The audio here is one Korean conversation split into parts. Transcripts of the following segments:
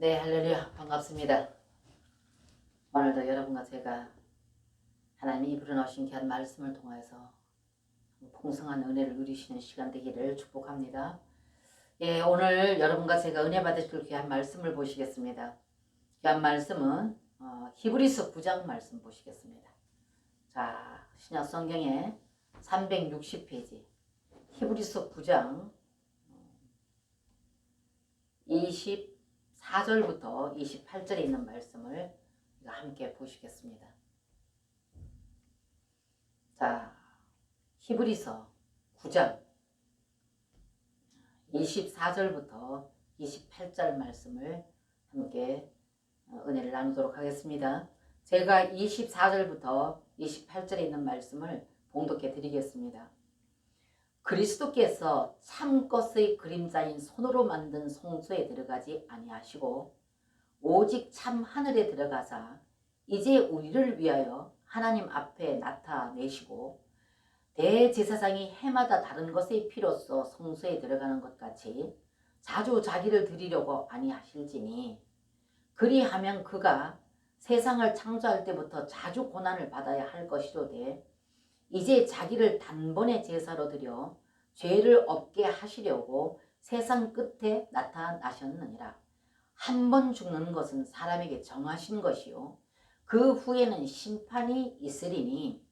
네, 할렐루야. 반갑습니다. 오늘도 여러분과 제가 하나님이 불어넣으신 귀한 말씀을 통해서 풍성한 은혜를 누리시는 시간 되기를 축복합니다. 예, 오늘 여러분과 제가 은혜 받으실 귀한 말씀을 보시겠습니다. 귀한 말씀은 히브리서 9장 말씀 보시겠습니다. 자, 신약 성경의 360페이지 히브리서 9장 24절부터 28절에 있는 말씀을 함께 보시겠습니다. 자, 히브리서 9장 24절부터 28절 말씀을 함께 은혜를 나누도록 하겠습니다. 제가 24절부터 28절에 있는 말씀을 봉독해 드리겠습니다. 그리스도께서 참 것의 그림자인 손으로 만든 성소에 들어가지 아니하시고 오직 참 하늘에 들어가사 이제 우리를 위하여 하나님 앞에 나타내시고 대제사장이 해마다 다른 것의 피로써 성소에 들어가는 것 같이 자주 자기를 드리려고 아니하실지니 그리하면 그가 세상을 창조할 때부터 자주 고난을 받아야 할 것이로되 이제 자기를 단번에 제사로 드려 죄를 없게 하시려고 세상 끝에 나타나셨느니라. 한 번 죽는 것은 사람에게 정하신 것이요 그 후에는 심판이 있으리니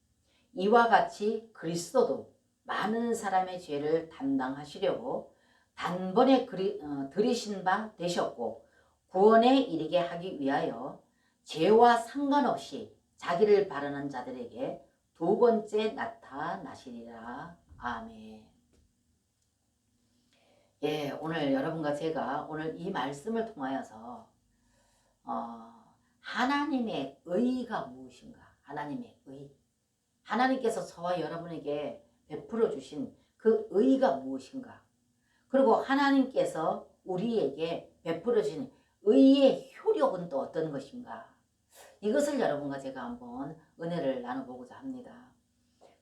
이와 같이 그리스도도 많은 사람의 죄를 담당하시려고 단번에 들이신 바 되셨고 구원에 이르게 하기 위하여 죄와 상관없이 자기를 바라는 자들에게 두 번째 나타나시리라. 아멘. 예, 오늘 여러분과 제가 오늘 이 말씀을 통하여서 하나님의 의가 무엇인가? 하나님의 의. 하나님께서 저와 여러분에게 베풀어 주신 그 의가 무엇인가? 그리고 하나님께서 우리에게 베풀어 주신 의의 효력은 또 어떤 것인가? 이것을 여러분과 제가 한번 은혜를 나눠보고자 합니다.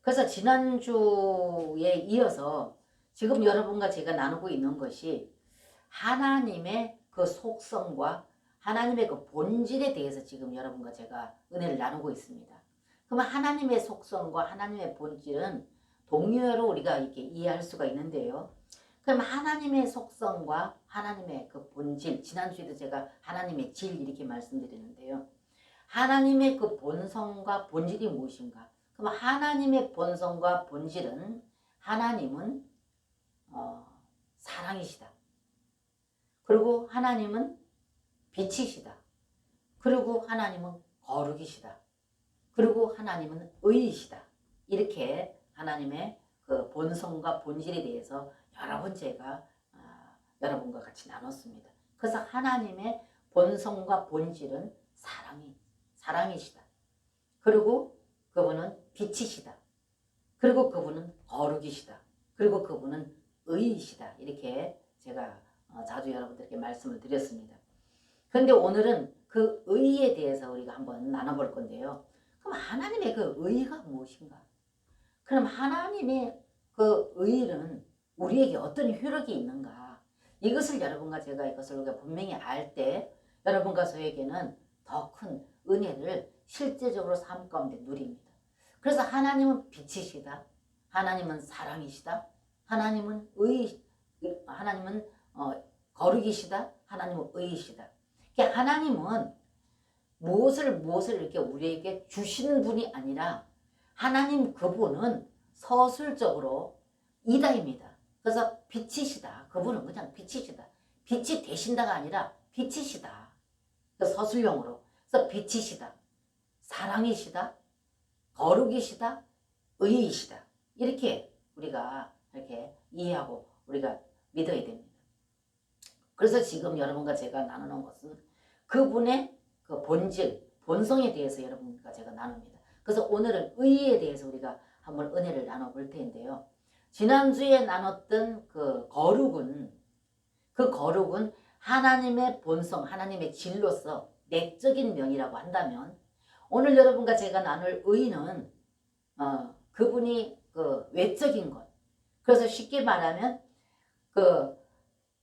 그래서 지난주에 이어서 지금 여러분과 제가 나누고 있는 것이 하나님의 그 속성과 하나님의 그 본질에 대해서 지금 여러분과 제가 은혜를 나누고 있습니다. 그러면 하나님의 속성과 하나님의 본질은 동의어로 우리가 이렇게 이해할 수가 있는데요. 그럼 하나님의 속성과 하나님의 그 본질, 지난주에도 제가 하나님의 질 이렇게 말씀드리는데요. 하나님의 그 본성과 본질이 무엇인가? 그럼 하나님의 본성과 본질은 하나님은 사랑이시다. 그리고 하나님은 빛이시다. 그리고 하나님은 거룩이시다. 그리고 하나님은 의이시다. 이렇게 하나님의 그 본성과 본질에 대해서 여러 번 제가 여러분과 같이 나눴습니다. 그래서 하나님의 본성과 본질은 사랑이시다. 그리고 그분은 빛이시다. 그리고 그분은 거룩이시다. 그리고 그분은 의이시다. 이렇게 제가 자주 여러분들께 말씀을 드렸습니다. 그런데 오늘은 그 의에 대해서 우리가 한번 나눠볼 건데요. 그럼 하나님의 그 의가 무엇인가? 그럼 하나님의 그 의는 우리에게 어떤 효력이 있는가? 이것을 여러분과 제가 이것을 우리가 분명히 알 때 여러분과 저에게는 더 큰 은혜를 실제적으로 삶 가운데 누립니다. 그래서 하나님은 빛이시다. 하나님은 사랑이시다. 하나님은 하나님은 거룩이시다. 하나님은 의이시다. 하나님은 무엇을 이렇게 우리에게 주시는 분이 아니라 하나님 그분은 서술적으로 이다입니다. 그래서 빛이시다. 그분은 그냥 빛이시다. 빛이 되신다가 아니라 빛이시다. 서술형으로. 그래서 빛이시다. 사랑이시다. 거룩이시다. 의이시다. 이렇게 우리가 이렇게 이해하고 우리가 믿어야 됩니다. 그래서 지금 여러분과 제가 나누는 것은 그분의 그 본질, 본성에 대해서 여러분과 제가 나눕니다. 그래서 오늘은 의에 대해서 우리가 한번 은혜를 나눠볼 텐데요. 지난주에 나눴던 그 거룩은 하나님의 본성, 하나님의 질로서 내적인 면이라고 한다면 오늘 여러분과 제가 나눌 의는 그분이 그 외적인 것. 그래서 쉽게 말하면 그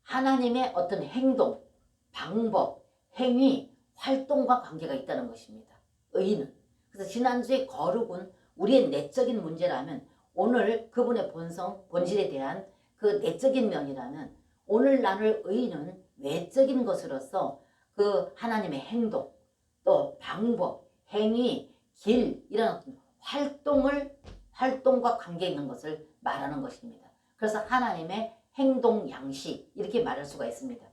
하나님의 어떤 행동, 방법, 행위, 활동과 관계가 있다는 것입니다. 의는. 그래서 지난주에 거룩은 우리의 내적인 문제라면 오늘 그분의 본성, 본질에 대한 그 내적인 면이라면 오늘 나눌 의는 외적인 것으로서 그 하나님의 행동, 또 방법, 행위, 길 이런 활동과 관계 있는 것을 말하는 것입니다. 그래서 하나님의 행동 양식 이렇게 말할 수가 있습니다.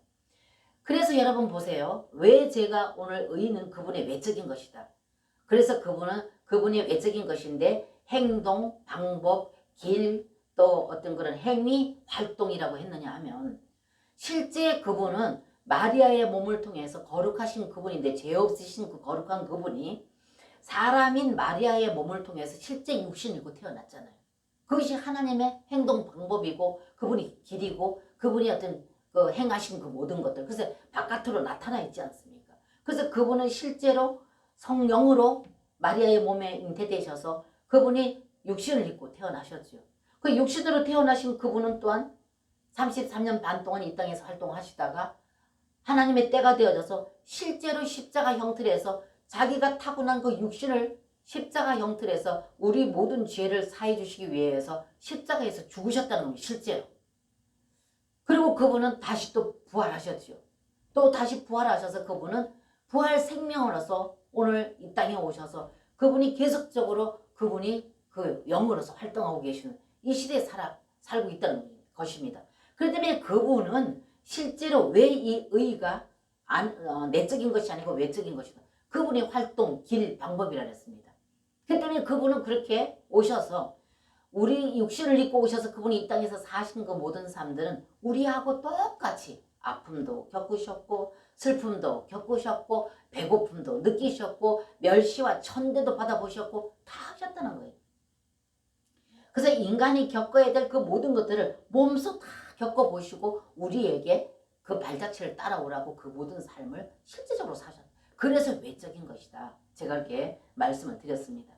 그래서 여러분 보세요. 왜 제가 오늘 의는 그분의 외적인 것이다. 그래서 그분의 외적인 것인데 행동, 방법, 길, 또 어떤 그런 행위, 활동이라고 했느냐 하면 실제 그분은 마리아의 몸을 통해서 거룩하신 그분인데 죄 없으신 그 거룩한 그분이 사람인 마리아의 몸을 통해서 실제 육신을 입고 태어났잖아요. 그것이 하나님의 행동 방법이고 그분이 길이고 그분이 어떤 그 행하신 그 모든 것들. 그래서 바깥으로 나타나 있지 않습니까? 그래서 그분은 실제로 성령으로 마리아의 몸에 잉태되셔서 그분이 육신을 입고 태어나셨죠. 그 육신으로 태어나신 그분은 또한 33년 반 동안 이 땅에서 활동하시다가 하나님의 때가 되어져서 실제로 십자가 형틀에서 자기가 타고난 그 육신을 십자가 형틀에서 우리 모든 죄를 사해 주시기 위해서 십자가에서 죽으셨다는 겁니다. 실제로. 그리고 그분은 다시 또 부활하셨죠. 또 다시 부활하셔서 그분은 부활 생명으로서 오늘 이 땅에 오셔서 그분이 계속적으로 그분이 그 영으로서 활동하고 계시는 이 시대에 살고 있다는 것입니다. 그렇기 때문에 그분은 실제로 왜 이 의가 내적인 것이 아니고 외적인 것이다. 그분의 활동, 길, 방법이라 했습니다. 그렇기 때문에 그분은 그렇게 오셔서 우리 육신을 입고 오셔서 그분이 이 땅에서 사신 그 모든 삶들은 우리하고 똑같이 아픔도 겪으셨고 슬픔도 겪으셨고 배고픔도 느끼셨고 멸시와 천대도 받아보셨고 다 하셨다는 거예요. 그래서 인간이 겪어야 될 그 모든 것들을 몸소 다 겪어보시고 우리에게 그 발자취를 따라오라고 그 모든 삶을 실제적으로 사셨다. 그래서 외적인 것이다. 제가 이렇게 말씀을 드렸습니다.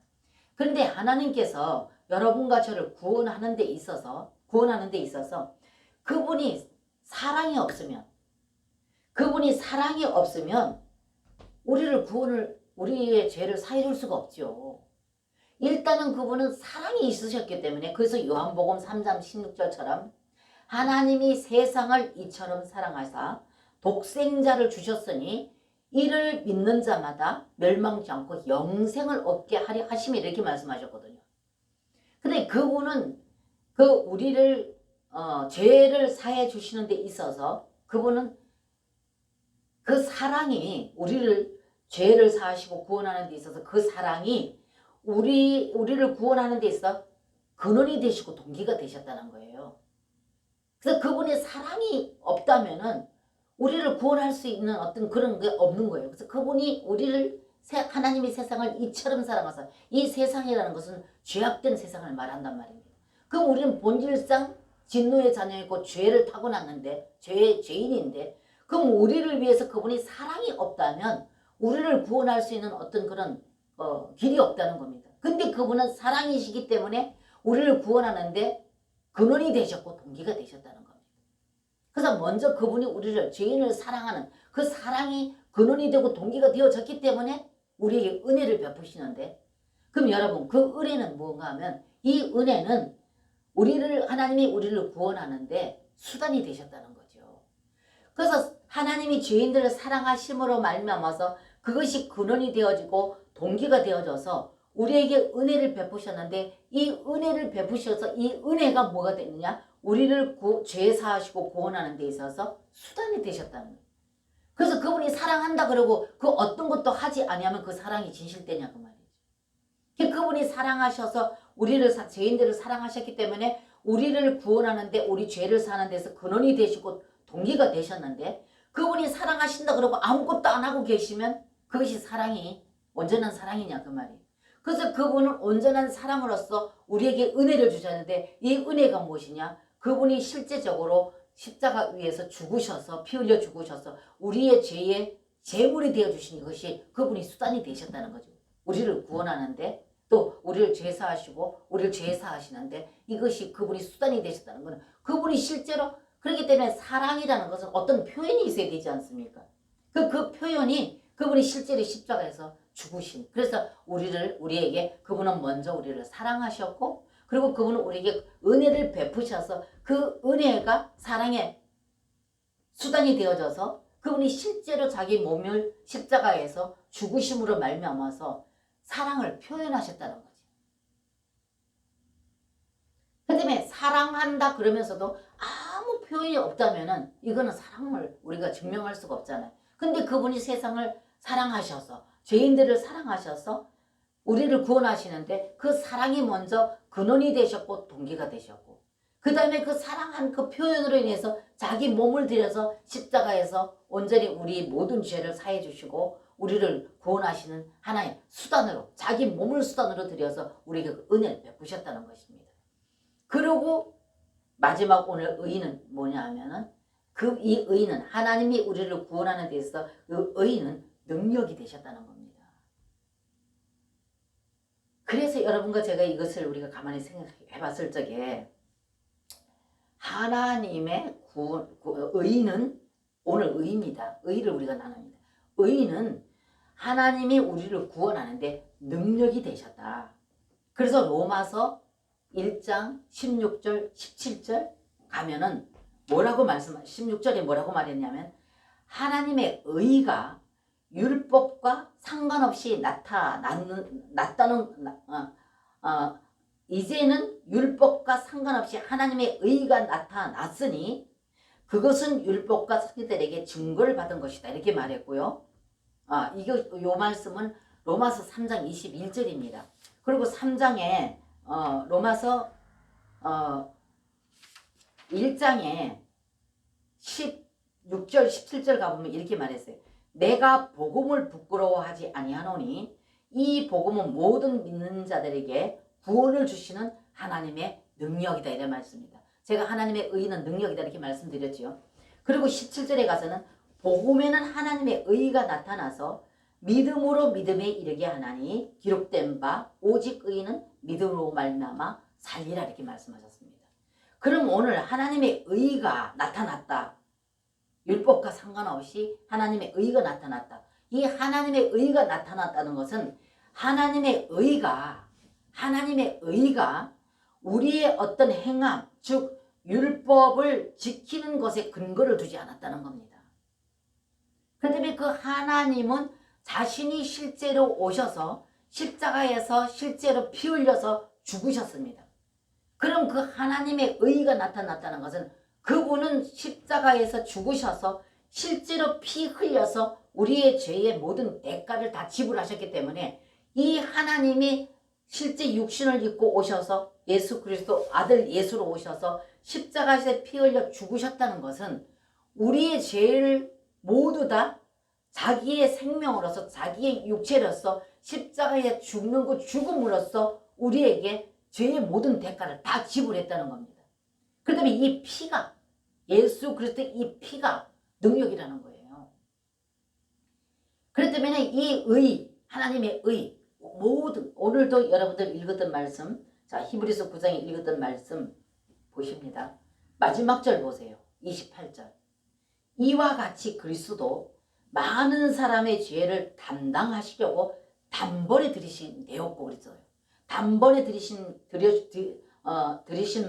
그런데 하나님께서 여러분과 저를 구원하는 데 있어서 그분이 사랑이 없으면 우리의 죄를 사해 줄 수가 없죠. 일단은 그분은 사랑이 있으셨기 때문에 그래서 요한복음 3장 16절처럼 하나님이 세상을 이처럼 사랑하사 독생자를 주셨으니 이를 믿는 자마다 멸망치 않고 영생을 얻게 하려 하심이 이렇게 말씀하셨거든요. 근데 그분은 그 우리를 죄를 사해 주시는 데 있어서 그분은 그 사랑이 우리를 죄를 사하시고 구원하는 데 있어서 그 사랑이 우리를 구원하는 데 있어 근원이 되시고 동기가 되셨다는 거예요. 그래서 그분의 사랑이 없다면은 우리를 구원할 수 있는 어떤 그런 게 없는 거예요. 그래서 그분이 하나님이 세상을 이처럼 사랑하사 이 세상이라는 것은 죄악된 세상을 말한단 말입니다. 그럼 우리는 본질상 진노의 자녀이고 죄를 타고났는데 죄인인데 그럼 우리를 위해서 그분이 사랑이 없다면 우리를 구원할 수 있는 어떤 그런 길이 없다는 겁니다. 근데 그분은 사랑이시기 때문에 우리를 구원하는데 근원이 되셨고 동기가 되셨다는 겁니다. 그래서 먼저 그분이 우리를 죄인을 사랑하는 그 사랑이 근원이 되고 동기가 되어졌기 때문에 우리에게 은혜를 베푸시는데 그럼 여러분 그 은혜는 뭔가 하면 이 은혜는 하나님이 우리를 구원하는데 수단이 되셨다는 거죠. 그래서 하나님이 죄인들을 사랑하심으로 말미암아서 그것이 근원이 되어지고 동기가 되어져서 우리에게 은혜를 베푸셨는데 이 은혜를 베푸셔서 이 은혜가 뭐가 되느냐? 우리를 죄 사하시고 구원하는 데 있어서 수단이 되셨다는 거예요. 그래서 그분이 사랑한다 그러고 그 어떤 것도 하지 아니하면 그 사랑이 진실되냐 그 말이죠. 그분이 사랑하셔서 죄인들을 사랑하셨기 때문에 우리를 구원하는데 우리 죄를 사는 데서 근원이 되시고 동기가 되셨는데 그분이 사랑하신다 그러고 아무것도 안 하고 계시면 그것이 온전한 사랑이냐 그 말이에요. 그래서 그분은 온전한 사랑으로서 우리에게 은혜를 주셨는데 이 은혜가 무엇이냐? 그분이 실제적으로 십자가 위에서 죽으셔서 피 흘려 죽으셔서 우리의 죄의 제물이 되어주신 것이 그분이 수단이 되셨다는 거죠. 우리를 구원하는데 또 우리를 죄사하시고 우리를 죄사하시는데 이것이 그분이 수단이 되셨다는 것은 그분이 실제로 그렇기 때문에 사랑이라는 것은 어떤 표현이 있어야 되지 않습니까? 그 표현이 그분이 실제로 십자가에서 죽으신. 그래서 우리에게 그분은 먼저 우리를 사랑하셨고, 그리고 그분은 우리에게 은혜를 베푸셔서 그 은혜가 사랑의 수단이 되어져서 그분이 실제로 자기 몸을 십자가에서 죽으심으로 말미암아서 사랑을 표현하셨다는 거지. 그 다음에 사랑한다 그러면서도 아무 표현이 없다면은 이거는 사랑을 우리가 증명할 수가 없잖아요. 근데 그분이 세상을 사랑하셔서 죄인들을 사랑하셔서 우리를 구원하시는데 그 사랑이 먼저 근원이 되셨고 동기가 되셨고, 그 다음에 그 사랑한 그 표현으로 인해서 자기 몸을 들여서 십자가에서 온전히 우리 모든 죄를 사해 주시고 우리를 구원하시는 하나의 수단으로, 자기 몸을 수단으로 들여서 우리에게 그 은혜를 베푸셨다는 것입니다. 그리고 마지막 오늘 의의는 뭐냐 하면은 이 의의는 하나님이 우리를 구원하는 데 있어서 그 의의는 능력이 되셨다는 겁니다. 그래서 여러분과 제가 이것을 우리가 가만히 생각해 봤을 적에 하나님의 의의는 오늘 의의입니다. 의의를 우리가 나눕니다. 의의는 하나님이 우리를 구원하는데 능력이 되셨다. 그래서 로마서 1장 16절 17절 가면은 뭐라고 16절에 뭐라고 말했냐면 하나님의 의의가 율법과 상관없이 이제는 율법과 상관없이 하나님의 의의가 나타났으니 그것은 율법과 선지자들에게 증거를 받은 것이다. 이렇게 말했고요. 요 말씀은 로마서 3장 21절입니다. 그리고 3장에 로마서 1장에 16절 17절 가보면 이렇게 말했어요. 내가 복음을 부끄러워하지 아니하노니 이 복음은 모든 믿는 자들에게 구원을 주시는 하나님의 능력이다. 이런 말씀입니다. 제가 하나님의 의의는 능력이다 이렇게 말씀드렸죠. 그리고 17절에 가서는 복음에는 하나님의 의의가 나타나서 믿음으로 믿음에 이르게 하나니 기록된 바 오직 의의는 믿음으로 말미암아 살리라 이렇게 말씀하셨습니다. 그럼 오늘 하나님의 의의가 나타났다. 율법과 상관없이 하나님의 의의가 나타났다. 이 하나님의 의의가 나타났다는 것은 하나님의 의의가 우리의 어떤 행함, 즉 율법을 지키는 것에 근거를 두지 않았다는 겁니다. 그런데 그 하나님은 자신이 실제로 오셔서 십자가에서 실제로 피 흘려서 죽으셨습니다. 그럼 그 하나님의 의의가 나타났다는 것은 그분은 십자가에서 죽으셔서 실제로 피 흘려서 우리의 죄의 모든 대가를 다 지불하셨기 때문에 이 하나님이 실제 육신을 입고 오셔서 예수 그리스도 아들 예수로 오셔서 십자가에서 피 흘려 죽으셨다는 것은 우리의 죄를 모두 다 자기의 생명으로서 자기의 육체로서 십자가에 죽는 그 죽음으로써 우리에게 죄의 모든 대가를 다 지불했다는 겁니다. 그렇다면 이 피가 예수 그리스도의 이 피가 능력이라는 거예요. 그렇다면 이 의 하나님의 의 모든 오늘도 여러분들 읽었던 말씀 자 히브리서 9장에 읽었던 말씀 보십니다. 마지막 절 보세요. 28절 이와 같이 그리스도 많은 사람의 죄를 담당하시려고 단번에 들이신 되었고 그랬어요. 단번에 들이신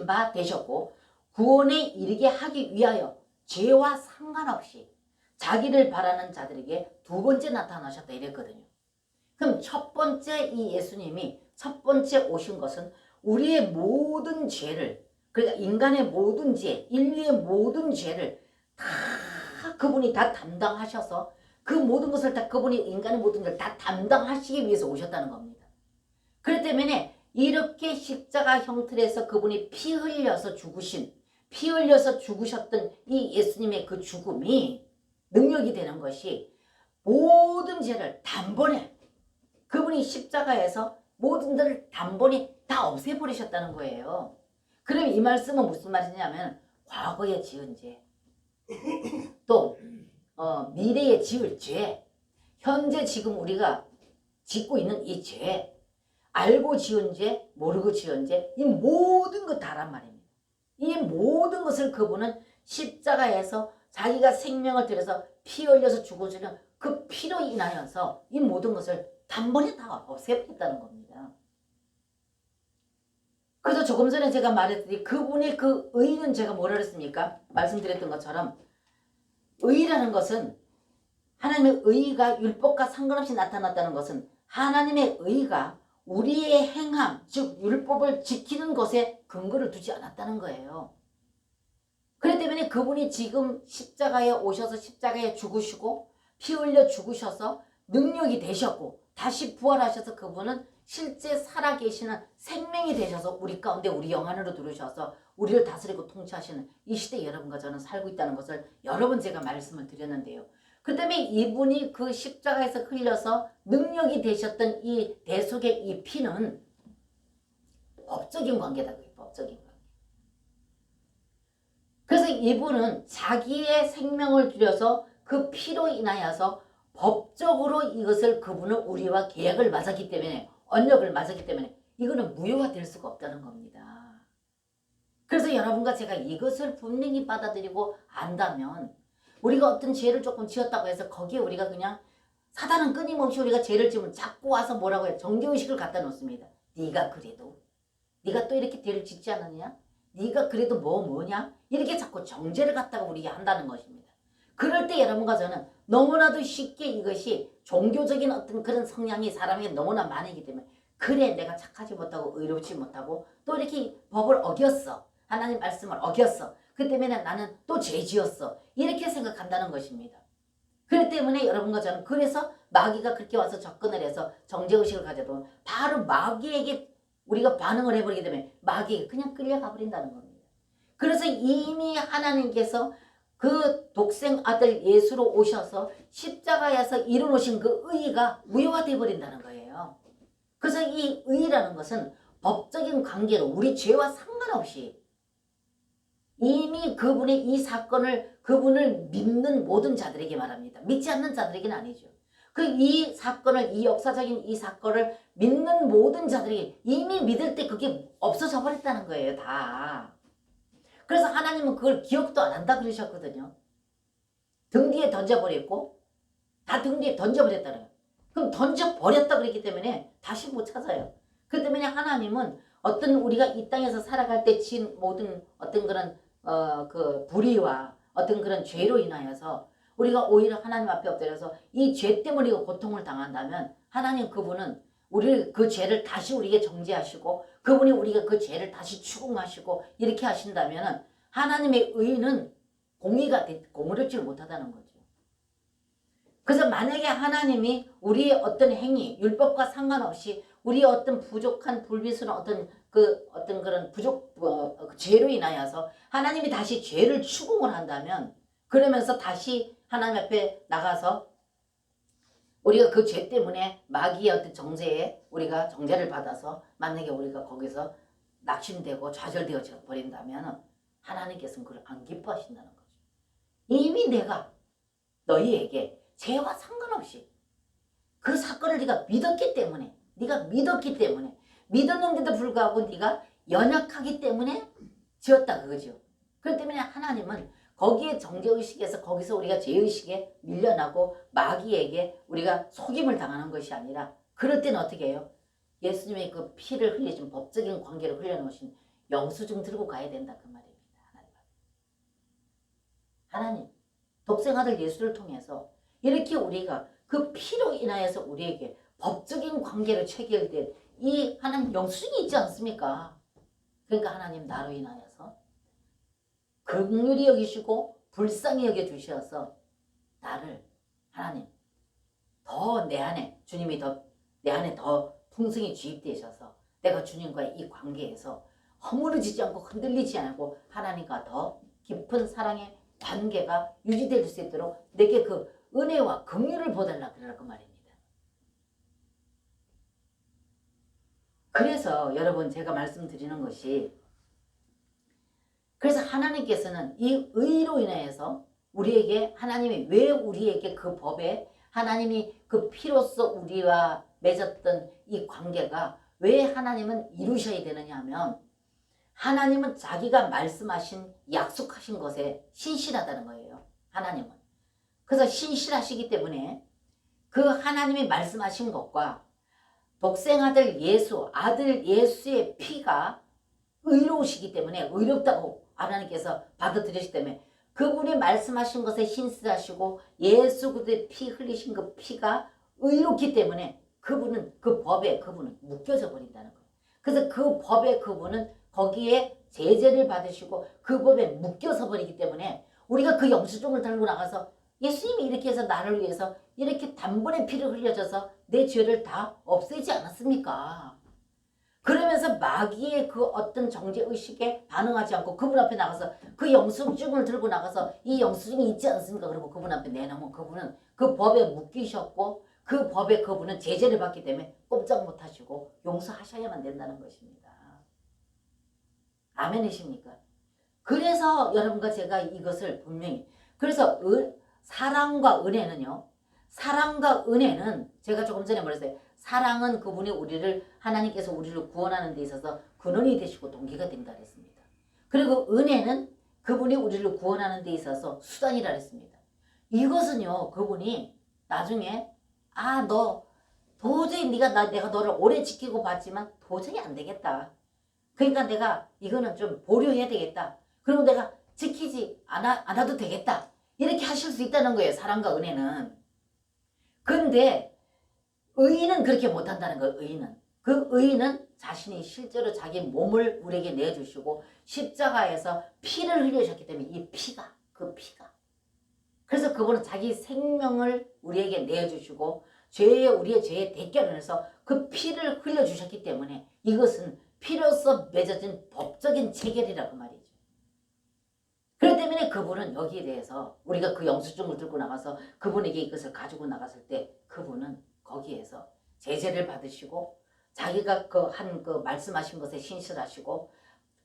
바 되셨고 구원에 이르게 하기 위하여 죄와 상관없이 자기를 바라는 자들에게 두 번째 나타나셨다 이랬거든요. 그럼 첫 번째 이 예수님이 첫 번째 오신 것은 우리의 모든 죄를 그러니까 인간의 모든 죄, 인류의 모든 죄를 다 그분이 다 담당하셔서 그 모든 것을 다 그분이 인간의 모든 것을 다 담당하시기 위해서 오셨다는 겁니다. 그렇기 때문에 이렇게 십자가 형틀에서 그분이 피 흘려서 죽으셨던 이 예수님의 그 죽음이 능력이 되는 것이 모든 죄를 단번에 그분이 십자가에서 모든 죄를 단번에 다 없애버리셨다는 거예요. 그럼 이 말씀은 무슨 말이냐면 과거에 지은 죄, 또 미래에 지을 죄, 현재 지금 우리가 짓고 있는 이 죄, 알고 지은 죄, 모르고 지은 죄, 이 모든 것 다란 말입니다. 이 모든 것을 그분은 십자가에서 자기가 생명을 들여서 피 흘려서 죽어주는 그 피로 인하여서 이 모든 것을 단번에 다 없애버렸다는 겁니다. 그래서 조금 전에 제가 말했더니 그분의 그 의는 제가 뭐라 그랬습니까? 말씀드렸던 것처럼 의라는 것은 하나님의 의가 율법과 상관없이 나타났다는 것은 하나님의 의가 우리의 행함, 즉 율법을 지키는 것에 근거를 두지 않았다는 거예요. 그렇기 때문에 그분이 지금 십자가에 오셔서 십자가에 죽으시고 피 흘려 죽으셔서 능력이 되셨고 다시 부활하셔서 그분은 실제 살아계시는 생명이 되셔서 우리 가운데 우리 영 안으로 들어오셔서 우리를 다스리고 통치하시는 이 시대 여러분과 저는 살고 있다는 것을 여러 번 제가 말씀을 드렸는데요. 그 때문에 이분이 그 십자가에서 흘려서 능력이 되셨던 이 대속의 이 피는 법적인 관계다. 법적인 관계. 그래서 이분은 자기의 생명을 들여서 그 피로 인하여서 법적으로 이것을 그분은 우리와 계약을 맺었기 때문에 언약을 맺었기 때문에 이거는 무효가 될 수가 없다는 겁니다. 그래서 여러분과 제가 이것을 분명히 받아들이고 안다면 우리가 어떤 죄를 조금 지었다고 해서 거기에 우리가 그냥 사단은 끊임없이 우리가 죄를 지으면 자꾸 와서 뭐라고 해요? 정죄의식을 갖다 놓습니다. 네가 그래도 네가 또 이렇게 죄를 짓지 않았냐? 네가 그래도 뭐냐? 이렇게 자꾸 정죄를 갖다가 우리가 한다는 것입니다. 그럴 때 여러분과 저는 너무나도 쉽게 이것이 종교적인 어떤 그런 성향이 사람에게 너무나 많이기 때문에 그래 내가 착하지 못하고 의롭지 못하고 또 이렇게 법을 어겼어. 하나님 말씀을 어겼어. 그 때문에 나는 또 죄 지었어. 이렇게 생각한다는 것입니다. 그렇기 때문에 여러분과 저는 그래서 마귀가 그렇게 와서 접근을 해서 정죄의식을 가져도 바로 마귀에게 우리가 반응을 해버리기 때문에 마귀에게 그냥 끌려가 버린다는 겁니다. 그래서 이미 하나님께서 그 독생 아들 예수로 오셔서 십자가에서 이루어놓으신 그 의의가 무효화되어 버린다는 거예요. 그래서 이 의의라는 것은 법적인 관계로 우리 죄와 상관없이 이미 그분의 이 사건을 그분을 믿는 모든 자들에게 말합니다. 믿지 않는 자들에게는 아니죠. 그 이 사건을 이 역사적인 이 사건을 믿는 모든 자들이 이미 믿을 때 그게 없어져 버렸다는 거예요. 다. 그래서 하나님은 그걸 기억도 안 한다 그러셨거든요. 등 뒤에 던져버렸고 다 등 뒤에 던져버렸다는 거예요. 그럼 던져버렸다 그랬기 때문에 다시 못 찾아요. 그 때문에 하나님은 어떤 우리가 이 땅에서 살아갈 때 진 모든 어떤 그런 그 불의와 어떤 그런 죄로 인하여서 우리가 오히려 하나님 앞에 엎드려서 이 죄 때문에 우리가 고통을 당한다면 하나님 그분은 우리를 그 죄를 다시 우리에게 정죄하시고 그분이 우리가 그 죄를 다시 추궁하시고 이렇게 하신다면 하나님의 의는 공의가 공의롭지 못하다는 거죠. 그래서 만약에 하나님이 우리의 어떤 행위, 율법과 상관없이 우리의 어떤 부족한 불미스러운 어떤 그런 죄로 인하여서 하나님이 다시 죄를 추궁을 한다면 그러면서 다시 하나님 앞에 나가서 우리가 그 죄 때문에 마귀의 어떤 정죄에 우리가 정죄를 받아서 만약에 우리가 거기서 낙심되고 좌절되어 버린다면 하나님께서는 그걸 안 기뻐하신다는 거죠. 이미 내가 너희에게 죄와 상관없이 그 사건을 네가 믿었기 때문에 믿었는데도 불구하고 네가 연약하기 때문에 지었다 그거죠. 그렇기 때문에 하나님은 거기에 정죄의식에서 거기서 우리가 죄의식에 밀려나고 마귀에게 우리가 속임을 당하는 것이 아니라 그럴 때는 어떻게 해요? 예수님의 그 피를 흘리신 법적인 관계를 흘려놓으신 영수증 들고 가야 된다 그 말입니다. 하나님 독생아들 예수를 통해서 이렇게 우리가 그 피로 인하여서 우리에게 법적인 관계로 체결된 이 하나님 영수증이 있지 않습니까? 그러니까 하나님 나로 인하여서 긍휼히 여기시고 불쌍히 여겨주셔서 나를 하나님 더 내 안에 주님이 더 내 안에 더 풍성히 주입되셔서 내가 주님과의 이 관계에서 허물어지지 않고 흔들리지 않고 하나님과 더 깊은 사랑의 관계가 유지될 수 있도록 내게 그 은혜와 긍휼을 보달라 그러라고 말입니다. 그래서 여러분 제가 말씀드리는 것이 그래서 하나님께서는 이 의로 인해서 우리에게 하나님이 왜 우리에게 그 법에 하나님이 그 피로써 우리와 맺었던 이 관계가 왜 하나님은 이루셔야 되느냐 하면 하나님은 자기가 말씀하신 약속하신 것에 신실하다는 거예요. 하나님은. 그래서 신실하시기 때문에 그 하나님이 말씀하신 것과 독생아들 예수, 아들 예수의 피가 의로우시기 때문에, 의롭다고 하나님께서 받아들이시기 때문에 그분이 말씀하신 것에 신실하시고 예수 그리스도의 피 흘리신 그 피가 의롭기 때문에 그분은 그 법에 그분은 묶여져 버린다는 거예요. 그래서 그 법에 그분은 거기에 제재를 받으시고 그 법에 묶여서 버리기 때문에 우리가 그 영수증을 들고 나가서 예수님이 이렇게 해서 나를 위해서 이렇게 단번에 피를 흘려줘서 내 죄를 다 없애지 않았습니까? 그러면서 마귀의 그 어떤 정죄의식에 반응하지 않고 그분 앞에 나가서 그 영수증을 들고 나가서 이 영수증이 있지 않습니까? 그리고 그분 앞에 내놓으면 그분은 그 법에 묶이셨고 그 법에 그분은 제재를 받기 때문에 꼼짝 못하시고 용서하셔야만 된다는 것입니다. 아멘이십니까? 그래서 여러분과 제가 이것을 분명히, 그래서 사랑과 은혜는요, 사랑과 은혜는 제가 조금 전에 말했어요. 사랑은 그분이 우리를, 하나님께서 우리를 구원하는 데 있어서 근원이 되시고 동기가 된다 그랬습니다. 그리고 은혜는 그분이 우리를 구원하는 데 있어서 수단이라 그랬습니다. 이것은요, 그분이 나중에 너 도저히 내가 너를 오래 지키고 봤지만 도저히 안 되겠다. 그러니까 내가 이거는 좀 보류해야 되겠다. 그리고 내가 지키지 않아도 되겠다. 이렇게 하실 수 있다는 거예요. 사랑과 은혜는. 근데 의인은 그렇게 못한다는 거예요. 의인은. 그 의인은 자신이 실제로 자기 몸을 우리에게 내주시고 십자가에서 피를 흘리셨기 때문에 이 피가, 그 피가. 그래서 그분은 자기 생명을 우리에게 내주시고 우리의 죄의 대가를 해서 그 피를 흘려주셨기 때문에 이것은 피로써 맺어진 법적인 체결이라고 말이죠. 그렇기 때문에 그분은 여기에 대해서 우리가 그 영수증을 들고 나가서 그분에게 이것을 가지고 나갔을 때 그분은 거기에서 제재를 받으시고 자기가 그 말씀하신 것에 신실하시고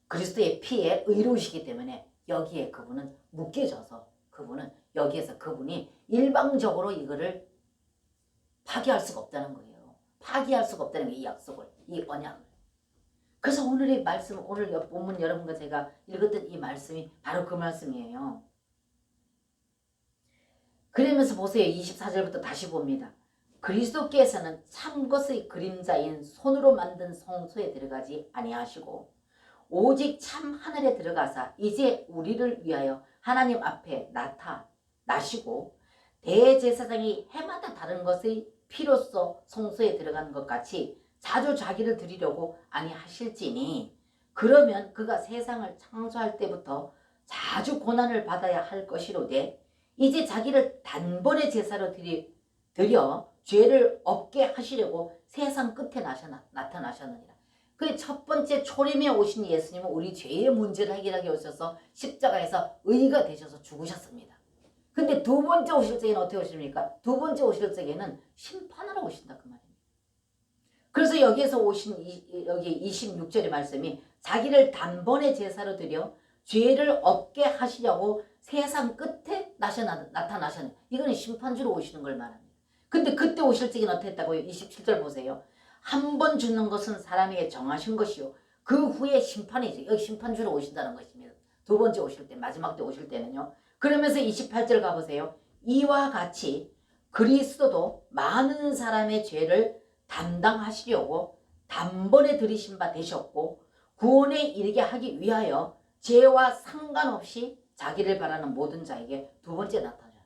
그리스도의 피에 의로우시기 때문에 여기에 그분은 묶여져서 그분은 여기에서 그분이 일방적으로 이거를 파기할 수가 없다는 거예요. 파기할 수가 없다는 거예요. 이 약속을, 이 언약을. 그래서 오늘의 말씀, 오늘 본문 여러분과 제가 읽었던 이 말씀이 바로 그 말씀이에요. 그러면서 보세요. 24절부터 다시 봅니다. 그리스도께서는 참 것의 그림자인 손으로 만든 성소에 들어가지 아니하시고 오직 참 하늘에 들어가사 이제 우리를 위하여 하나님 앞에 나타나시고 대제사장이 해마다 다른 것의 피로써 성소에 들어가는 것 같이 자주 자기를 드리려고 아니하실지니 그러면 그가 세상을 창조할 때부터 자주 고난을 받아야 할 것이로되 이제 자기를 단번에 제사로 드려 죄를 없게 하시려고 세상 끝에 나타나셨느니라. 그 첫 번째 초림에 오신 예수님은 우리 죄의 문제를 해결하기 오셔서 십자가에서 의가 되셔서 죽으셨습니다. 근데 두 번째 오실 적에는 어떻게 오십니까? 두 번째 오실 적에는 심판하러 오신다 그 말입니다. 그래서 여기에서 오신 여기 26절의 말씀이 자기를 단번에 제사로 드려 죄를 없게 하시려고 세상 끝에 나타나셨는, 이거는 심판주로 오시는 걸 말합니다. 근데 그때 오실 적에는 어떻게 했다고요? 27절 보세요. 한 번 죽는 것은 사람에게 정하신 것이요 그 후에 심판이죠. 여기 심판주로 오신다는 것입니다. 두 번째 오실 때, 마지막 때 오실 때는요. 그러면서 28절 가보세요. 이와 같이 그리스도도 많은 사람의 죄를 담당하시려고 단번에 들이신 바 되셨고 구원에 이르게 하기 위하여 죄와 상관없이 자기를 바라는 모든 자에게 두 번째 나타나요.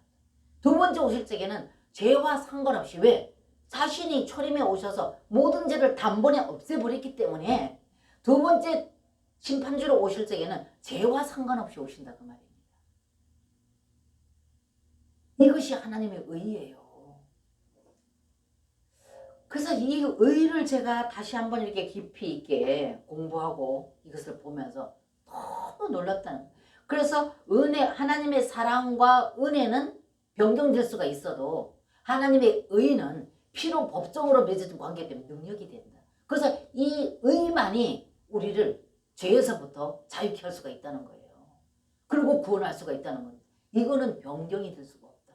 두 번째 오실 적에는 죄와 상관없이, 왜? 자신이 초림에 오셔서 모든 죄를 단번에 없애버렸기 때문에 두 번째 심판주로 오실 적에는 죄와 상관없이 오신다 그 말입니다. 이것이 하나님의 의예요. 그래서 이 의를 제가 다시 한번 이렇게 깊이 있게 공부하고 이것을 보면서 너무 놀랍다는 거예요. 그래서 하나님의 사랑과 은혜는 변경될 수가 있어도 하나님의 의는 피로 법정으로 맺어진 관계 때문에 능력이 된다. 그래서 이 의만이 우리를 죄에서부터 자유케 할 수가 있다는 거예요. 그리고 구원할 수가 있다는 거예요. 이거는 변경이 될 수가 없다.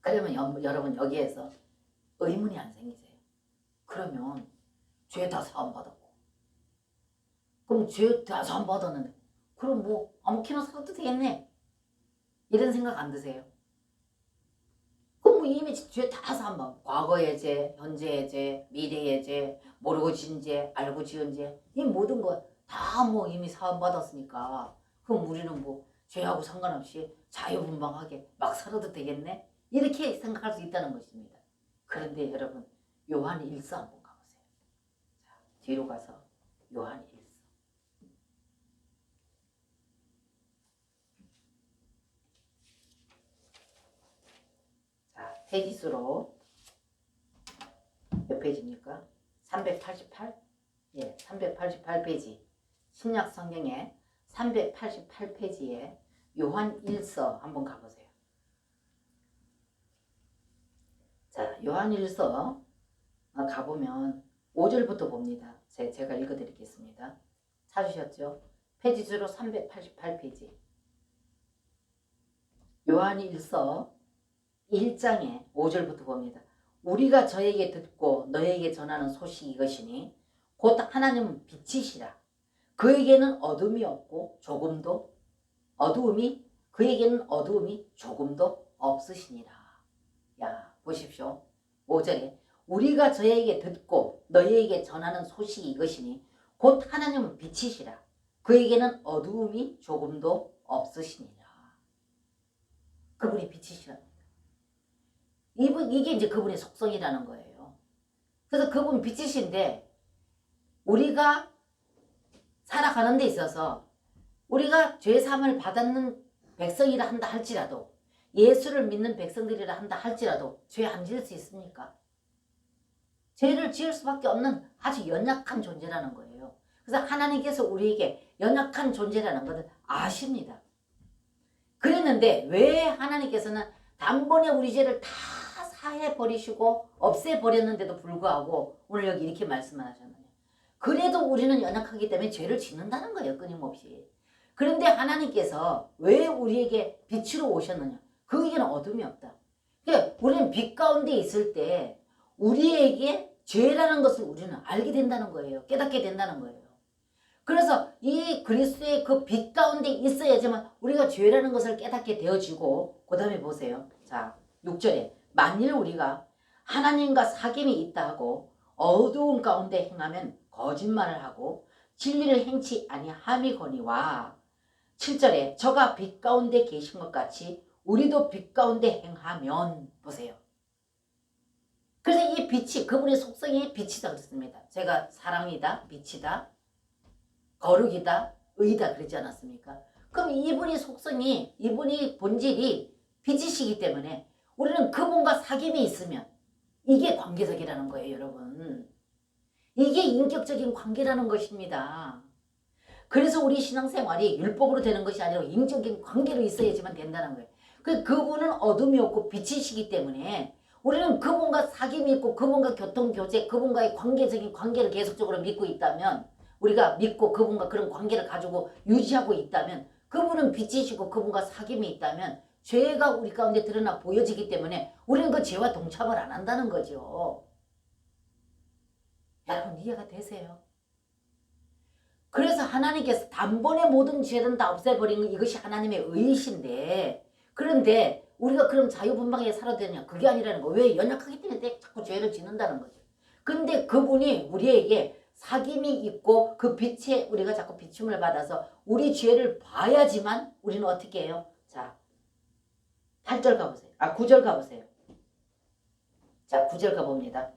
그러면 여러분 여기에서 의문이 안 생기세요? 그러면 죄 다 사함받았고, 그럼 죄 다 사함받았는데 그럼 뭐 아무 키나 살아도 되겠네. 이런 생각 안 드세요? 그럼 뭐 이미 죄 다 사면 과거의 죄, 현재의 죄, 미래의 죄, 모르고 지은 죄, 알고 지은 죄, 이 모든 거 다 뭐 이미 사함 받았으니까 그럼 우리는 뭐 죄하고 상관없이 자유분방하게 막 살아도 되겠네? 이렇게 생각할 수 있다는 것입니다. 그런데 여러분 요한 1서 한번 가보세요. 자, 뒤로 가서 요한 1서. 자, 페이지수로 몇 페이지입니까? 388? 예, 388페이지. 신약 성경의 388페이지에 요한 1서 한번 가보세요. 자, 요한 1서 가보면 5절부터 봅니다. 제가 읽어드리겠습니다. 찾으셨죠? 페이지수로 388페이지. 요한 1서 1장에 5절부터 봅니다. 우리가 저에게 듣고 너에게 전하는 소식이 이것이니 곧 하나님은 빛이시라. 그에게는 어둠이 없고 그에게는 어두움이 조금도 없으시니라. 야, 보십시오. 5절에 우리가 저에게 듣고 너희에게 전하는 소식이 이것이니 곧 하나님은 빛이시라. 그에게는 어두움이 조금도 없으시니라. 그분이 빛이시라. 이게 이제 그분의 속성이라는 거예요. 그래서 그분 빛이신데 우리가 살아가는 데 있어서 우리가 죄사함을 받았는 백성이라 한다 할지라도 예수를 믿는 백성들이라 한다 할지라도 죄 안 지을 수 있습니까? 죄를 지을 수밖에 없는 아주 연약한 존재라는 거예요. 그래서 하나님께서 우리에게 연약한 존재라는 것을 아십니다. 그랬는데 왜 하나님께서는 단번에 우리 죄를 다 사해버리시고 없애버렸는데도 불구하고 오늘 여기 이렇게 말씀하셨느냐. 그래도 우리는 연약하기 때문에 죄를 짓는다는 거예요. 끊임없이. 그런데 하나님께서 왜 우리에게 빛으로 오셨느냐. 그에게는 어둠이 없다. 그러니까 우리는 빛 가운데 있을 때 우리에게 죄라는 것을 우리는 알게 된다는 거예요. 깨닫게 된다는 거예요. 그래서 이 그리스도의 그 빛 가운데 있어야지만 우리가 죄라는 것을 깨닫게 되어지고 그 다음에 보세요. 자, 6절에 만일 우리가 하나님과 사귐이 있다 하고 어두운 가운데 행하면 거짓말을 하고 진리를 행치 아니함이거니와 7절에 저가 빛 가운데 계신 것 같이 우리도 빛 가운데 행하면 보세요. 그래서 이 빛이 그분의 속성이 빛이다 그랬습니다. 제가 사랑이다, 빛이다, 거룩이다, 의다 그러지 않았습니까? 그럼 이분의 속성이 이분의 본질이 빛이시기 때문에 우리는 그분과 사귐이 있으면 이게 관계적이라는 거예요. 여러분. 이게 인격적인 관계라는 것입니다. 그래서 우리 신앙생활이 율법으로 되는 것이 아니라 인격적인 관계로 있어야지만 된다는 거예요. 그분은 어둠이 없고 빛이시기 때문에 우리는 그분과 사귐이 있고 그분과 교통교제, 그분과의 관계적인 관계를 계속적으로 믿고 있다면 우리가 믿고 그분과 그런 관계를 가지고 유지하고 있다면 그분은 빛이시고 그분과 사귐이 있다면 죄가 우리 가운데 드러나 보여지기 때문에 우리는 그 죄와 동참을 안 한다는 거죠. 여러분 이해가 되세요? 그래서 하나님께서 단번에 모든 죄는 다 없애버린 것 이것이 하나님의 의이신데 그런데 우리가 그럼 자유분방하게 살아야 되냐? 그게 아니라는 거. 왜? 연약하기 때문에 자꾸 죄를 짓는다는 거죠. 근데 그분이 우리에게 사귐이 있고 그 빛에 우리가 자꾸 비춤을 받아서 우리 죄를 봐야지만 우리는 어떻게 해요? 자, 8절 가보세요. 9절 가보세요. 자, 9절 가봅니다.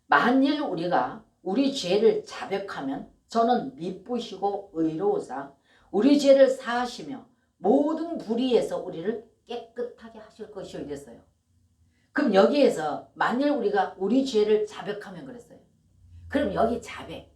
만일 우리가 우리 죄를 자백하면 저는 미쁘시고 의로우사 우리 죄를 사하시며 모든 불의에서 우리를 깨끗하게 하실 것이요 이랬어요. 그럼 여기에서 만일 우리가 우리 죄를 자백하면 그랬어요. 그럼 여기 자백.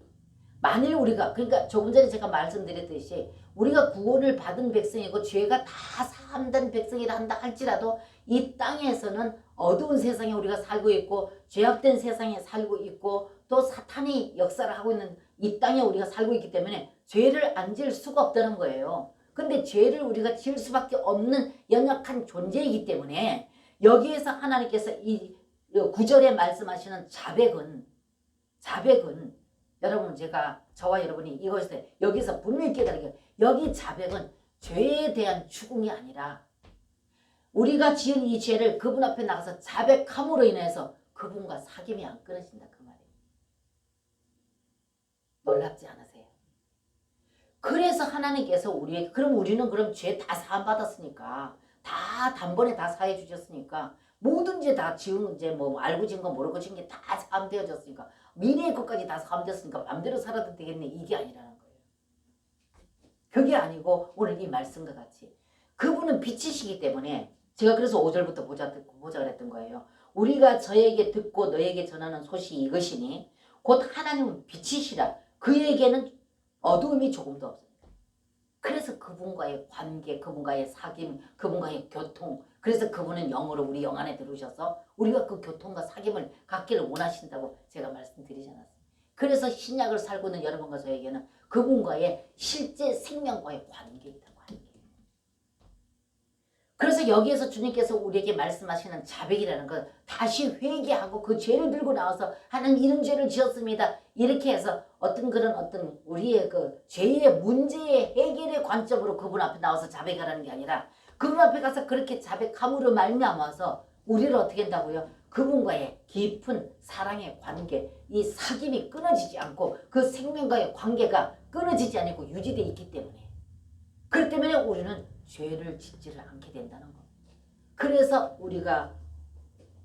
만일 우리가 그러니까 조금 전에 제가 말씀드렸듯이 우리가 구원을 받은 백성이고 죄가 다 사함된 백성이라 한다 할지라도 이 땅에서는 어두운 세상에 우리가 살고 있고 죄악된 세상에 살고 있고 또 사탄이 역사를 하고 있는 이 땅에 우리가 살고 있기 때문에 죄를 안 지을 수가 없다는 거예요. 근데 죄를 우리가 지을 수밖에 없는 연약한 존재이기 때문에 여기에서 하나님께서 이 9절에 말씀하시는 자백은 여러분 제가 저와 여러분이 이것에서 여기서 분명히 깨달으게 여기 자백은 죄에 대한 추궁이 아니라 우리가 지은 이 죄를 그분 앞에 나가서 자백함으로 인해서 그분과 사귐이 안 끊어진다 그 말이에요. 놀랍지 않으세요? 그래서 하나님께서 우리에게 그럼 우리는 그럼 죄 다 사함 받았으니까 다 단번에 다 사해 주셨으니까 모든 죄 다 지은 죄 뭐 알고 지은 거 모르고 지은 게 다 사함되어졌으니까 미래의 것까지 다 사함되었으니까 마음대로 살아도 되겠네 이게 아니라는 거예요. 그게 아니고 오늘 이 말씀과 같이 그분은 빛이시기 때문에 제가 그래서 5절부터 보자 그랬던 거예요. 우리가 저에게 듣고 너에게 전하는 소식이 이것이니 곧 하나님은 빛이시라 그에게는 어두움이 조금도 없습니다. 그래서 그분과의 관계, 그분과의 사귐, 그분과의 교통 그래서 그분은 영으로 우리 영 안에 들어오셔서 우리가 그 교통과 사귐을 갖기를 원하신다고 제가 말씀드리지 않았습니다. 그래서 신약을 살고 있는 여러분과 저에게는 그분과의 실제 생명과의 관계이다. 그래서 여기에서 주님께서 우리에게 말씀하시는 자백이라는 건 다시 회개하고 그 죄를 들고 나와서 하는 이런 죄를 지었습니다. 이렇게 해서 어떤 우리의 그 죄의 문제의 해결의 관점으로 그분 앞에 나와서 자백하라는 게 아니라 그분 앞에 가서 그렇게 자백함으로 말미암아서 우리를 어떻게 한다고요? 그분과의 깊은 사랑의 관계, 이 사귐이 끊어지지 않고 그 생명과의 관계가 끊어지지 않고 유지되어 있기 때문에 그렇기 때문에 우리는 죄를 짓지를 않게 된다는 겁니다. 그래서 우리가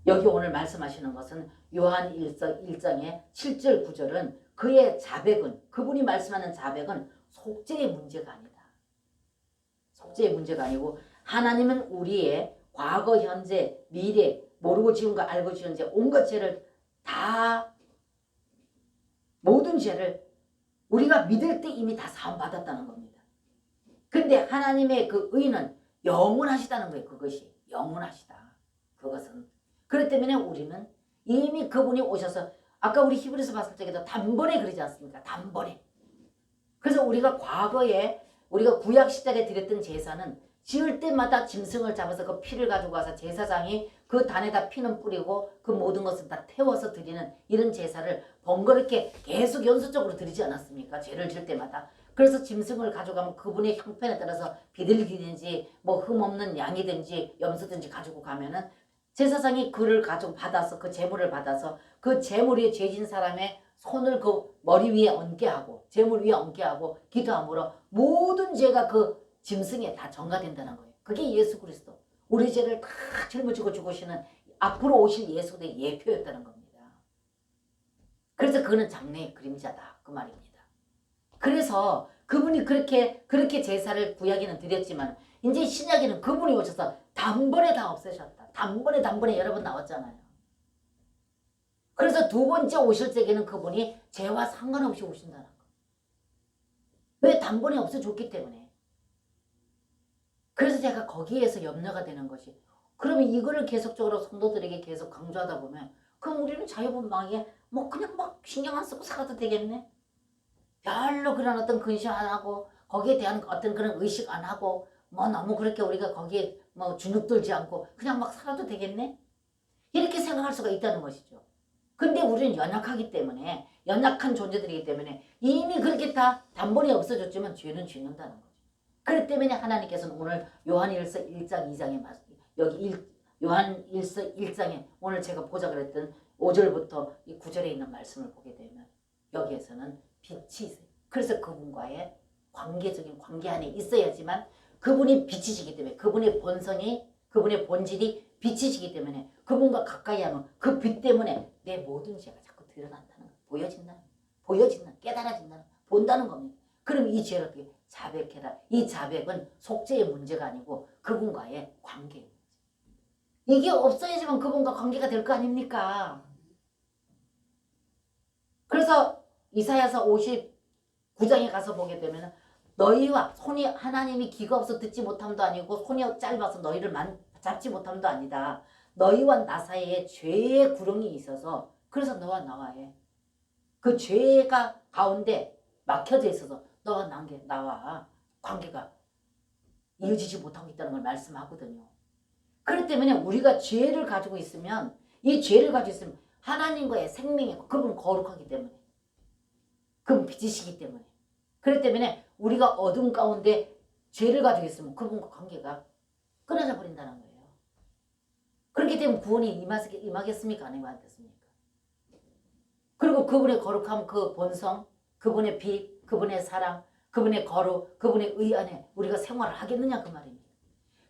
여기 오늘 말씀하시는 것은 요한 1장의 7절 9절은 그의 자백은 그분이 말씀하는 자백은 속죄의 문제가 아니다. 속죄의 문제가 아니고 하나님은 우리의 과거, 현재, 미래 모르고 지은 거 알고 지은 죄 온갖 죄를 다 모든 죄를 우리가 믿을 때 이미 다 사함받았다는 겁니다. 근데 하나님의 그 의는 영원하시다는 거예요. 그것이 영원하시다. 그것은 그렇기 때문에 우리는 이미 그분이 오셔서 아까 우리 히브리서 봤을 때도 단번에 그러지 않습니까? 단번에. 그래서 우리가 과거에 우리가 구약 시절에 드렸던 제사는 지을 때마다 짐승을 잡아서 그 피를 가지고 와서 제사장이 그 단에다 피는 뿌리고 그 모든 것을 다 태워서 드리는 이런 제사를 번거롭게 계속 연속적으로 드리지 않았습니까? 죄를 지을 때마다. 그래서 짐승을 가져가면 그분의 형편에 따라서 비둘기든지 뭐 흠없는 양이든지 염소든지 가지고 가면은 제사장이 그를 가지고 받아서 그 제물을 받아서 그 제물 위에 죄진 사람의 손을 그 머리 위에 얹게 하고 제물 위에 얹게 하고 기도함으로 모든 죄가 그 짐승에 다 전가된다는 거예요. 그게 예수 그리스도. 우리 죄를 다 짊어지고 죽으시는 앞으로 오실 예수의 예표였다는 겁니다. 그래서 그거는 장래의 그림자다. 그 말입니다. 그래서 그분이 그렇게 제사를 구약에는 드렸지만 이제 신약에는 그분이 오셔서 단번에 다 없애셨다. 단번에 여러 번 나왔잖아요. 그래서 두 번째 오실 때에는 그분이 죄와 상관없이 오신다는 거. 왜? 단번에 없애줬기 때문에. 그래서 제가 거기에서 염려가 되는 것이 그러면 이거를 계속적으로 성도들에게 계속 강조하다 보면 그럼 우리는 자유분방하게 뭐 그냥 막 신경 안 쓰고 살아도 되겠네? 별로 그런 어떤 근심 안 하고 거기에 대한 어떤 그런 의식 안 하고 뭐 너무 그렇게 우리가 거기에 뭐 주눅들지 않고 그냥 막 살아도 되겠네? 이렇게 생각할 수가 있다는 것이죠. 근데 우리는 연약하기 때문에 연약한 존재들이기 때문에 이미 그렇게 다 단번에 없어졌지만 죄는 짓는다는 거죠. 그렇기 때문에 하나님께서는 오늘 요한일서 1장 2장에 여기 요한일서 1장에 오늘 제가 보자 그랬던 5절부터 이 9절에 있는 말씀을 보게 되면 여기에서는 빛이 있어요. 그래서 그분과의 관계적인 관계 안에 있어야지만 그분이 빛이시기 때문에 그분의 본성이 그분의 본질이 빛이시기 때문에 그분과 가까이 하면 그 빛 때문에 내 모든 죄가 자꾸 드러난다는 거예요. 보여진다. 깨달아진다. 본다는 겁니다. 그럼 이 죄를 어떻게 자백해라. 이 자백은 속죄의 문제가 아니고 그분과의 관계예요. 이게 없어야지만 그분과 관계가 될 거 아닙니까? 그래서 이사야서 59장에 가서 보게 되면 너희와 손이 하나님이 귀가 없어 듣지 못함도 아니고 손이 짧아서 너희를 잡지 못함도 아니다. 너희와 나 사이에 죄의 구렁이 있어서 그래서 너와 나와의 그 죄가 가운데 막혀져 있어서 너와 나와 관계가 이어지지 못하고 있다는 걸 말씀하거든요. 그렇기 때문에 우리가 죄를 가지고 있으면 이 죄를 가지고 있으면 하나님과의 생명이 그분 거룩하기 때문에 그분 빛이시기 때문에. 그렇기 때문에 우리가 어둠 가운데 죄를 가지고 있으면 그분과 관계가 끊어져 버린다는 거예요. 그렇기 때문에 구원이 임하겠습니까? 아니겠습니까? 그리고 그분의 거룩함, 그 본성, 그분의 빛, 그분의 사랑, 그분의 거룩, 그분의 의 안에 우리가 생활을 하겠느냐 그 말입니다.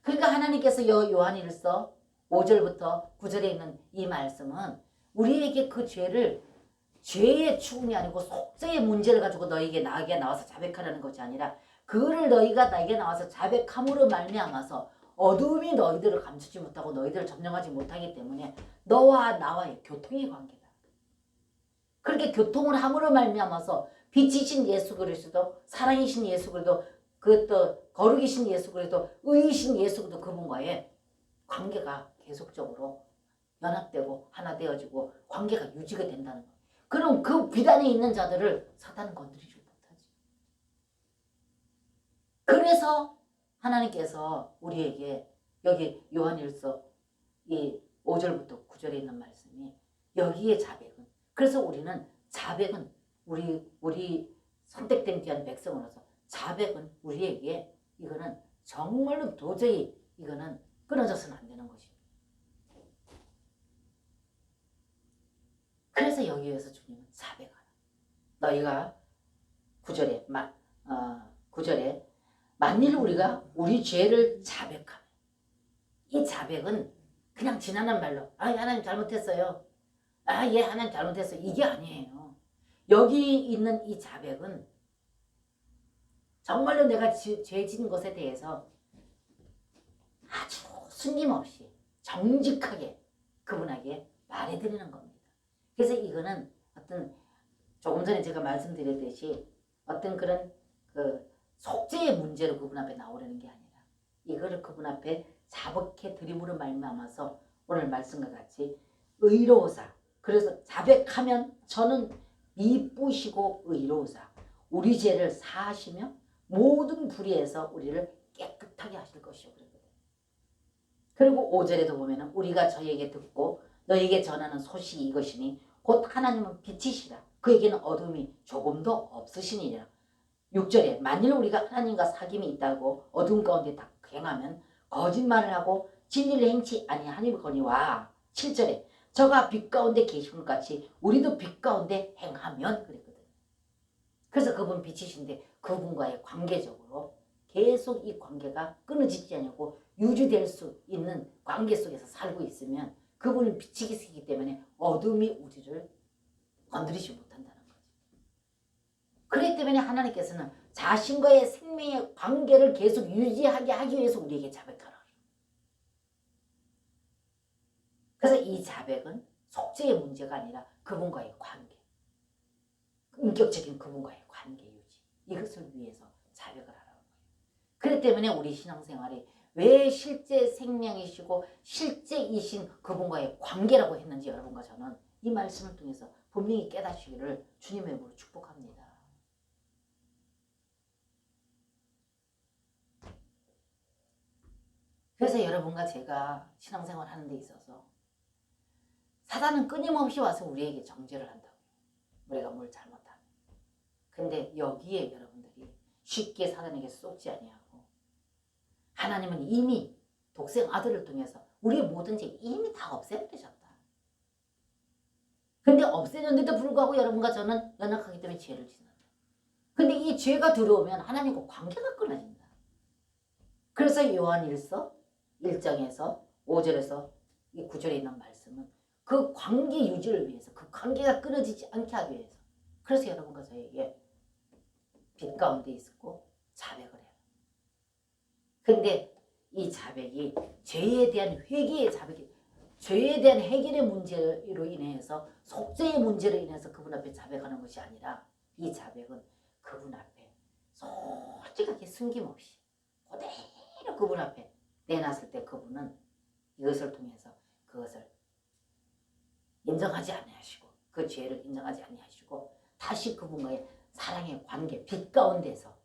그러니까 하나님께서 요한일서 5절부터 9절에 있는 이 말씀은 우리에게 그 죄의 죽음이 아니고 속죄의 문제를 가지고 나에게 나와서 자백하라는 것이 아니라 그를 너희가 나에게 나와서 자백함으로 말미암아서 어둠이 너희들을 감추지 못하고 너희들을 점령하지 못하기 때문에 너와 나와의 교통의 관계다. 그렇게 교통을 함으로 말미암아서 빛이신 예수 그리스도, 사랑이신 예수 그리스도, 그또 거룩이신 예수 그리스도, 의이신 예수 그리스도 그분과의 관계가 계속적으로 연합되고 하나 되어지고 관계가 유지가 된다는 거예요. 그럼 그 비단에 있는 자들을 사단은 건드리지 못하지. 그래서 하나님께서 우리에게 여기 요한일서 이 5절부터 9절에 있는 말씀이 여기에 자백은, 그래서 우리는 자백은 우리 선택된 귀한 백성으로서 자백은 우리에게 이거는 정말로 도저히 이거는 끊어져서는 안 되는 것입니다. 그래서 여기에서 주님은 자백하라. 너희가 9절에 9절에 만일 우리가 우리 죄를 자백하면, 이 자백은 그냥 지나는 말로 하나님 잘못했어요. 예 하나님 잘못했어요. 이게 아니에요. 여기 있는 이 자백은 정말로 내가 죄 지은 것에 대해서 아주 숨김없이 정직하게 그분에게 말해드리는 겁니다. 그래서 이거는 어떤 조금 전에 제가 말씀드렸듯이 어떤 그런 그 속죄의 문제로 그분 앞에 나오려는 게 아니라 이거를 그분 앞에 자백해 드림으로 말미암아서 오늘 말씀과 같이 의로우사, 그래서 자백하면 저는 미쁘시고 의로우사 우리 죄를 사하시며 모든 불의에서 우리를 깨끗하게 하실 것이요. 그리고 5절에도 보면은 우리가 저에게 듣고 너에게 전하는 소식이 이것이니 곧 하나님은 빛이시라 그에게는 어둠이 조금도 없으시니라. 6절에 만일 우리가 하나님과 사귐이 있다고 어둠 가운데 다 행하면 거짓말을 하고 진리를 행치 아니하니거니와. 7절에 저가 빛 가운데 계신 것 같이 우리도 빛 가운데 행하면 그랬거든요. 그래서 그분 빛이신데 그분과의 관계적으로 계속 이 관계가 끊어지지 않고 유지될 수 있는 관계 속에서 살고 있으면 그분은 빛이시기 때문에 어둠이 우리를 건드리지 못한다는 거죠. 그렇기 때문에 하나님께서는 자신과의 생명의 관계를 계속 유지하게 하기 위해서 우리에게 자백하라. 그래서 이 자백은 속죄의 문제가 아니라 그분과의 관계, 인격적인 그분과의 관계 유지, 이것을 위해서 자백을 하라는 거예요. 그렇기 때문에 우리 신앙생활이 왜 실제 생명이시고 실제이신 그분과의 관계라고 했는지 여러분과 저는 이 말씀을 통해서 분명히 깨닫시기를 주님의 이름으로 축복합니다. 그래서 여러분과 제가 신앙생활 하는 데 있어서 사단은 끊임없이 와서 우리에게 정죄를 한다고요. 우리가 뭘 잘못하면. 근데 여기에 여러분들이 쉽게 사단에게 속지 아니하고 하나님은 이미 독생 아들을 통해서 우리의 모든 죄 이미 다 없애버리셨다. 근데 없애졌는데도 불구하고 여러분과 저는 연약하기 때문에 죄를 짓는다. 근데 이 죄가 들어오면 하나님과 관계가 끊어진다. 그래서 요한일서 1장에서 5절에서 이 9절에 있는 말씀은 그 관계 유지를 위해서, 그 관계가 끊어지지 않게 하기 위해서, 그래서 여러분과 저에게 빛 가운데 있었고 자백을 해요. 근데 이 자백이 죄에 대한 회개의 자백이, 죄에 대한 해결의 문제로 인해서 속죄의 문제로 인해서 그분 앞에 자백하는 것이 아니라 이 자백은 그분 앞에 솔직하게 숨김없이 그대로 그분 앞에 내놨을 때 그분은 이것을 통해서 그것을 인정하지 아니하시고 그 죄를 인정하지 아니하시고 다시 그분과의 사랑의 관계, 빛 가운데서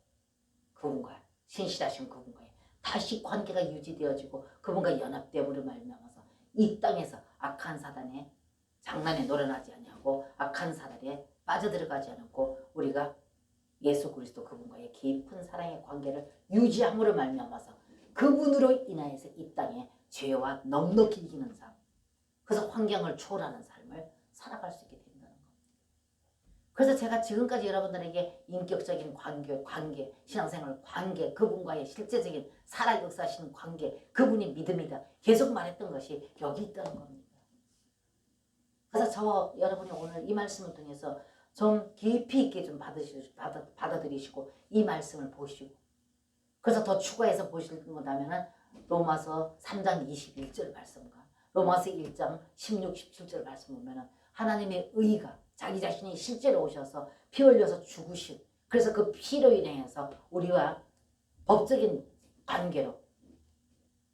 그분과 신실하신 그분과의 다시 관계가 유지되어지고 그분과 연합되므로 말미암아서 이 땅에서 악한 사단의 장난에 놀아나지 아니하고 악한 사단에 빠져들어가지 않고 우리가 예수 그리스도 그분과의 깊은 사랑의 관계를 유지함으로 말미암아서 그분으로 인하여서 이 땅에 죄와 넉넉히 이기는 삶, 그래서 환경을 초월하는 삶을 살아갈 수 있게 된다는 겁니다. 그래서 제가 지금까지 여러분들에게 인격적인 관계, 신앙생활 관계, 그분과의 실제적인 살아 역사하시는 관계, 그분이 믿음이다 계속 말했던 것이 여기 있다는 겁니다. 그래서 저 여러분이 오늘 이 말씀을 통해서 좀 깊이 있게 좀 받아들이시고 이 말씀을 보시고, 그래서 더 추가해서 보시려면 로마서 3장 21절 말씀과 로마서 1장 16, 17절 말씀 보면 하나님의 의가 자기 자신이 실제로 오셔서 피 흘려서 죽으신, 그래서 그 피로 인해서 우리와 법적인 관계로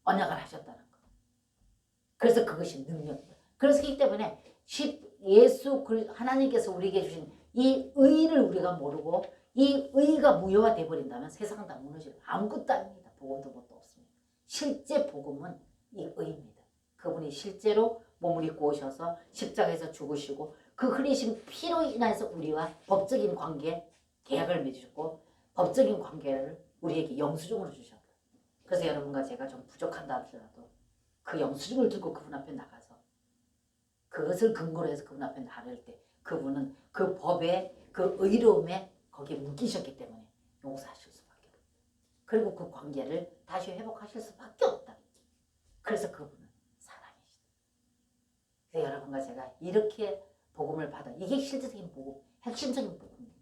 언약을 하셨다는 거. 그래서 그것이 능력이다. 그래서 그렇기 때문에 예수 하나님께서 우리에게 주신 이 의를 우리가 모르고 이 의가 무효화돼 버린다면 세상은 다 무너지고 아무것도 아닙니다. 복음도 뭣도 없습니다. 실제 복음은 이 의입니다. 그분이 실제로 몸을 입고 오셔서 십자가에서 죽으시고 그 흘리신 피로 인해서 우리와 법적인 관계 계약을 맺으셨고 법적인 관계를 우리에게 영수증으로 주셨다. 그래서 여러분과 제가 좀 부족한다 하더라도 그 영수증을 들고 그분 앞에 나가서 그것을 근거로 해서 그분 앞에 나를 때 그분은 그 법의 그 의로움에 거기에 묶이셨기 때문에 용서하실 수밖에 없다. 그리고 그 관계를 다시 회복하실 수밖에 없다. 그래서 그분은 사랑이시다. 그래서 여러분과 제가 이렇게 복음을 받아, 이게 실제적인 복음, 핵심적인 복음입니다.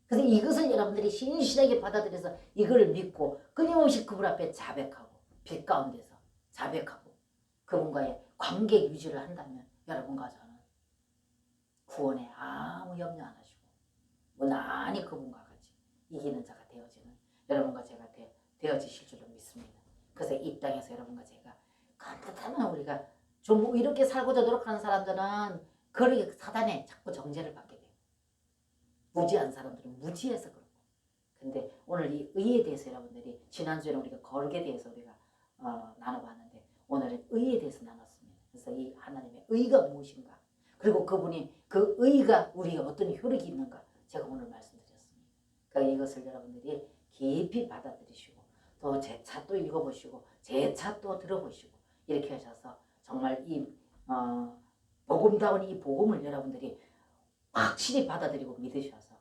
그래서 이것을 여러분들이 신실하게 받아들여서 이걸 믿고 끊임없이 그분 앞에 자백하고 빛 가운데서 자백하고 그분과의 관계 유지를 한다면 여러분과 저는 구원에 아무 염려 안 하시고 무난히 그분과 같이 이기는 자가 되어지는 여러분과 제가 되어지실 줄로 믿습니다. 그래서 이 땅에서 여러분과 제가 간단하면 우리가 좀 이렇게 살고자 노력하는 사람들은 그렇게 사단에 자꾸 정죄를 받게 돼요. 무지한 사람들은 무지해서 그렇고. 근데 오늘 이 의에 대해서 여러분들이 지난주에는 우리가 거룩에 대해서 우리가 나눠봤는데 오늘은 의에 대해서 나눴습니다. 그래서 이 하나님의 의가 무엇인가, 그리고 그분이 그 의가 우리가 어떤 효력이 있는가 제가 오늘 말씀드렸습니다. 그러니까 이것을 여러분들이 깊이 받아들이시고 또 재차 또 읽어보시고 재차 또 들어보시고 이렇게 하셔서 정말 이 복음다운 이 복음을 여러분들이 확실히 받아들이고 믿으셔서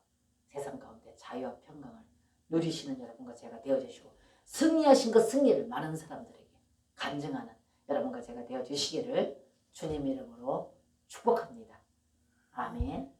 세상 가운데 자유와 평강을 누리시는 여러분과 제가 되어주시고 승리하신 그 승리를 많은 사람들에게 간증하는 여러분과 제가 되어주시기를 주님 이름으로 축복합니다. 아멘.